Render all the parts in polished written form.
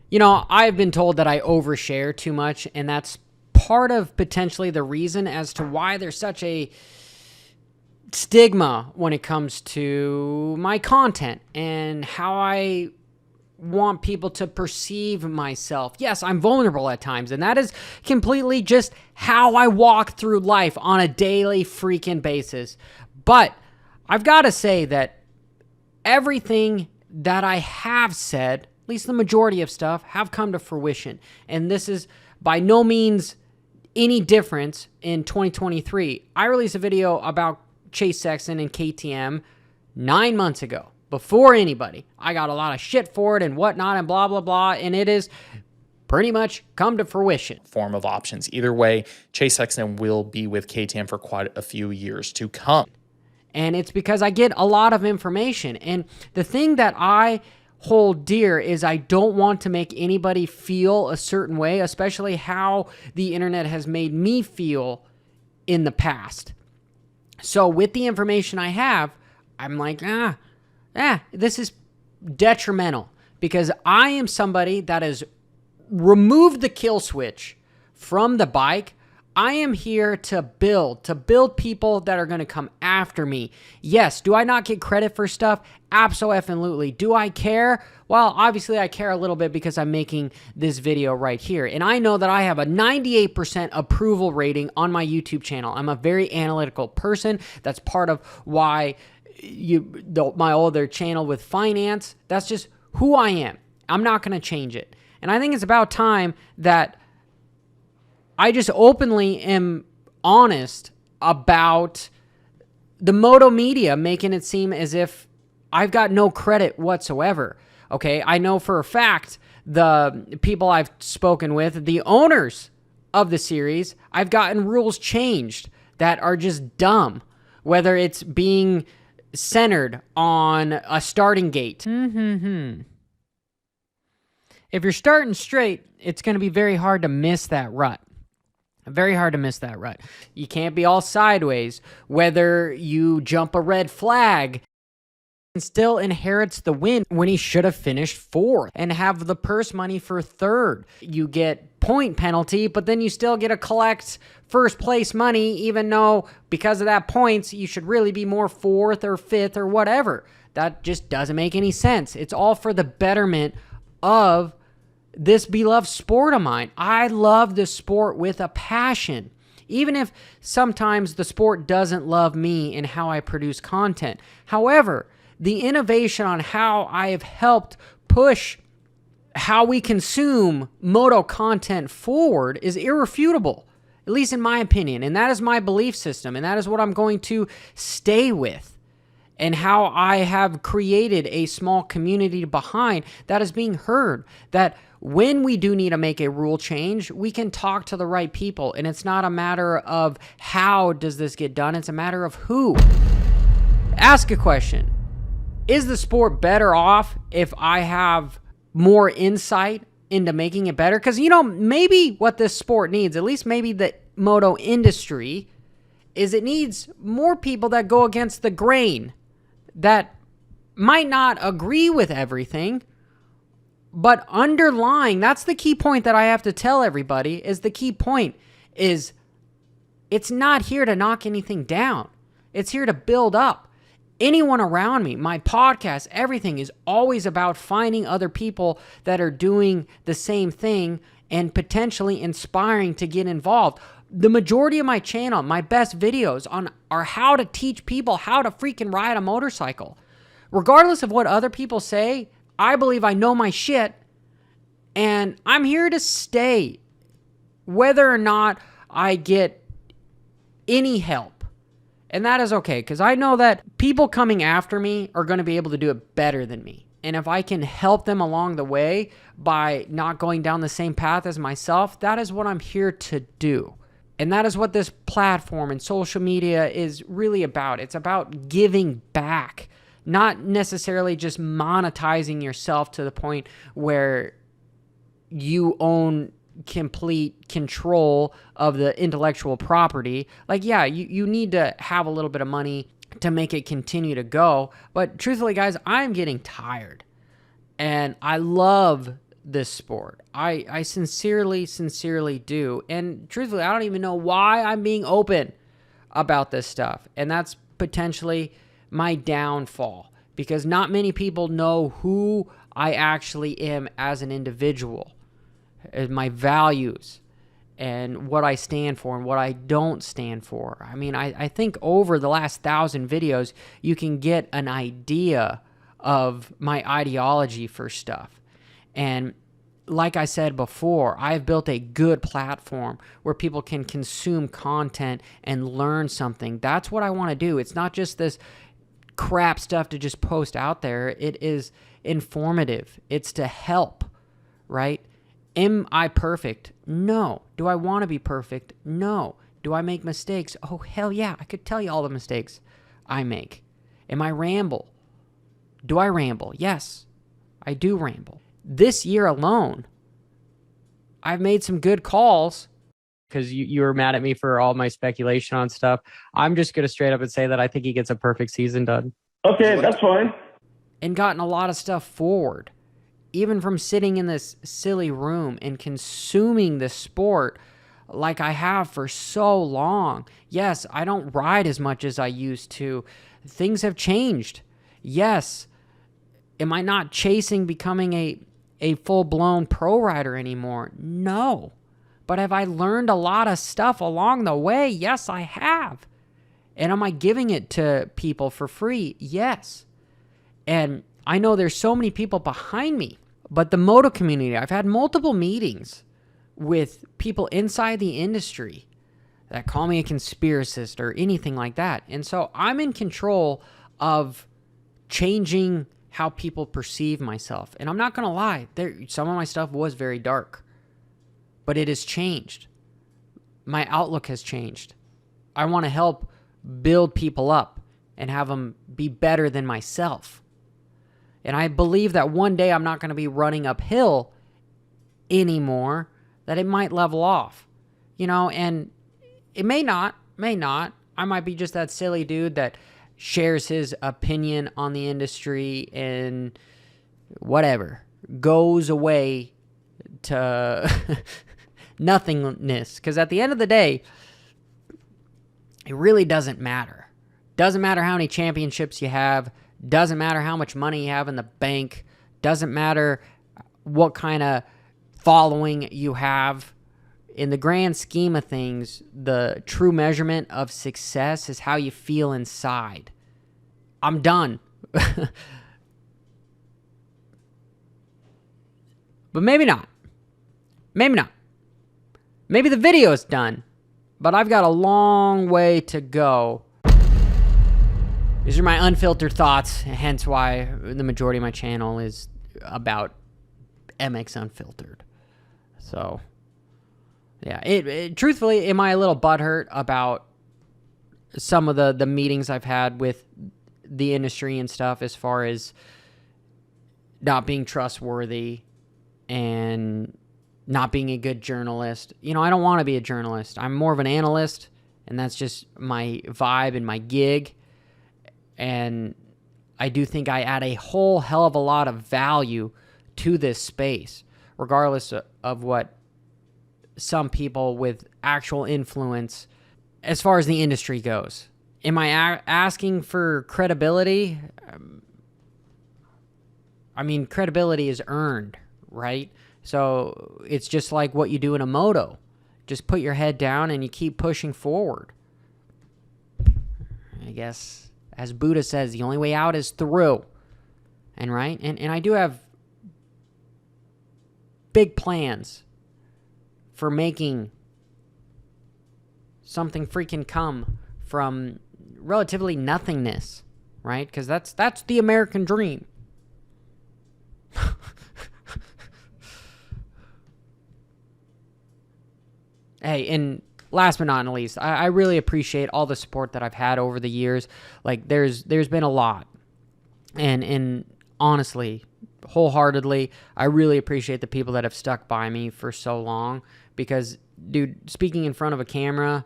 You know, I've been told that I overshare too much, and that's part of potentially the reason as to why there's such a stigma when it comes to my content and how I want people to perceive myself. Yes, I'm vulnerable at times, and that is completely just how I walk through life on a daily freaking basis. But I've got to say that everything that I have said, at least the majority of stuff, have come to fruition. And this is by no means any difference in 2023. I released a video about Chase Sexton and KTM 9 months ago, before anybody. I got a lot of shit for it and whatnot and blah, blah, blah. And it is pretty much come to fruition. Form of options. Either way, Chase Sexton will be with KTM for quite a few years to come. And it's because I get a lot of information. And the thing that I hold dear is I don't want to make anybody feel a certain way, especially how the internet has made me feel in the past. So with the information I have, I'm like, this is detrimental because I am somebody that has removed the kill switch from the bike. I am here to build people that are going to come after me. Yes, do I not get credit for stuff? Absolutely. Do I care? Well, obviously I care a little bit because I'm making this video right here. And I know that I have a 98% approval rating on my YouTube channel. I'm a very analytical person. That's part of why my other channel with finance, that's just who I am. I'm not going to change it. And I think it's about time that I just openly am honest about the moto media making it seem as if I've got no credit whatsoever. Okay, I know for a fact the people I've spoken with, the owners of the series, I've gotten rules changed that are just dumb, whether it's being centered on a starting gate. If you're starting straight, it's going to be very hard to miss that rut. Very hard to miss that rut. You can't be all sideways. Whether you jump a red flag and still inherits the win when he should have finished fourth and have the purse money for third. You get point penalty, but then you still get to collect first place money, even though because of that points, you should really be more fourth or fifth or whatever. That just doesn't make any sense. It's all for the betterment of this beloved sport of mine. I love this sport with a passion, even if sometimes the sport doesn't love me and how I produce content. However, the innovation on how I have helped push how we consume moto content forward is irrefutable, at least in my opinion. And that is my belief system, and that is what I'm going to stay with. And how I have created a small community behind that is being heard, that when we do need to make a rule change, we can talk to the right people. And it's not a matter of how does this get done, it's a matter of who. Ask a question. Is the sport better off if I have more insight into making it better? Because, you know, maybe what this sport needs, at least maybe the moto industry, is it needs more people that go against the grain, that might not agree with everything, but underlying, that's the key point that I have to tell everybody, is the key point is it's not here to knock anything down. It's here to build up. Anyone around me, my podcast, everything is always about finding other people that are doing the same thing and potentially inspiring to get involved. The majority of my channel, my best videos are how to teach people how to freaking ride a motorcycle. Regardless of what other people say, I believe I know my shit, and I'm here to stay, whether or not I get any help. And that is okay, because I know that people coming after me are going to be able to do it better than me. And if I can help them along the way by not going down the same path as myself, that is what I'm here to do. And that is what this platform and social media is really about. It's about giving back, not necessarily just monetizing yourself to the point where you own complete control of the intellectual property. Like, yeah, you need to have a little bit of money to make it continue to go. But truthfully, guys, I'm getting tired. And I love this sport. I sincerely do. And truthfully, I don't even know why I'm being open about this stuff. And that's potentially my downfall, because not many people know who I actually am as an individual, and my values, and what I stand for and what I don't stand for. I mean, I think over the last 1,000 videos, you can get an idea of my ideology for stuff. And like I said before, I've built a good platform where people can consume content and learn something. That's what I want to do. It's not just this crap stuff to just post out there. It is informative. It's to help, right? Am I perfect? No. Do I want to be perfect? No. Do I make mistakes? Oh, hell yeah. I could tell you all the mistakes I make. Am I ramble? Do I ramble? Yes, I do ramble. This year alone, I've made some good calls. Because you were mad at me for all my speculation on stuff. I'm just going to straight up and say that I think he gets a perfect season done. Okay, that's fine. And gotten a lot of stuff forward. Even from sitting in this silly room and consuming the sport like I have for so long. Yes, I don't ride as much as I used to. Things have changed. Yes. Am I not chasing becoming a full-blown pro rider anymore? No. But have I learned a lot of stuff along the way? Yes, I have. And am I giving it to people for free? Yes. And I know there's so many people behind me, but the moto community, I've had multiple meetings with people inside the industry that call me a conspiracist or anything like that. And so I'm in control of changing how people perceive myself. And I'm not going to lie, some of my stuff was very dark. But it has changed. My outlook has changed. I want to help build people up and have them be better than myself. And I believe that one day I'm not going to be running uphill anymore, that it might level off. And it may not. I might be just that silly dude that shares his opinion on the industry and whatever, goes away to nothingness. Because at the end of the day, it really doesn't matter. Doesn't matter how many championships you have. Doesn't matter how much money you have in the bank. Doesn't matter what kind of following you have. In the grand scheme of things, the true measurement of success is how you feel inside. I'm done. But maybe not. Maybe not. Maybe the video is done, but I've got a long way to go. These are my unfiltered thoughts, hence why the majority of my channel is about MX Unfiltered. So, yeah. Truthfully, am I a little butthurt about some of the meetings I've had with the industry and stuff as far as not being trustworthy and not being a good journalist? I don't want to be a journalist. I'm more of an analyst, and that's just my vibe and my gig. And I do think I add a whole hell of a lot of value to this space, regardless of what some people with actual influence as far as the industry goes. Am I asking for credibility? I mean, credibility is earned, right? So it's just like what you do in a moto. Just put your head down and you keep pushing forward. I guess, as Buddha says, the only way out is through. And right? And I do have big plans for making something freaking come from relatively nothingness, right? Because that's the American dream. Hey, and last but not least, I really appreciate all the support that I've had over the years. Like, there's been a lot. And honestly, wholeheartedly, I really appreciate the people that have stuck by me for so long. Because, dude, speaking in front of a camera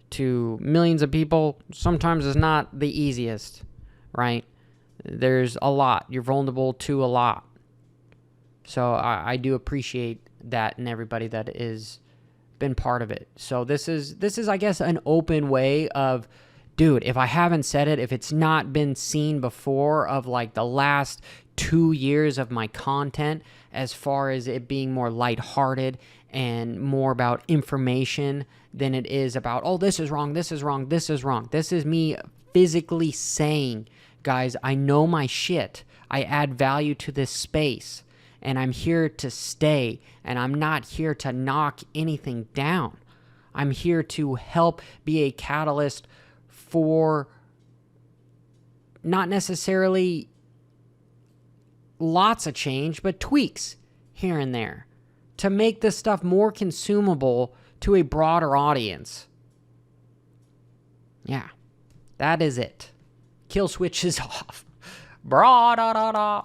to millions of people sometimes is not the easiest, right? There's a lot. You're vulnerable to a lot. So I do appreciate that and everybody that is been part of it. So this is I guess an open way of, dude, if I haven't said it, if it's not been seen before, of like the last 2 years of my content, as far as it being more lighthearted and more about information than it is about, oh, this is wrong, this is wrong, this is wrong. This is me physically saying, guys, I know my shit. I add value to this space, and I'm here to stay, and I'm not here to knock anything down. I'm here to help be a catalyst for not necessarily lots of change, but tweaks here and there to make this stuff more consumable to a broader audience. Yeah, that is it. Kill switch is off. Bra da da da.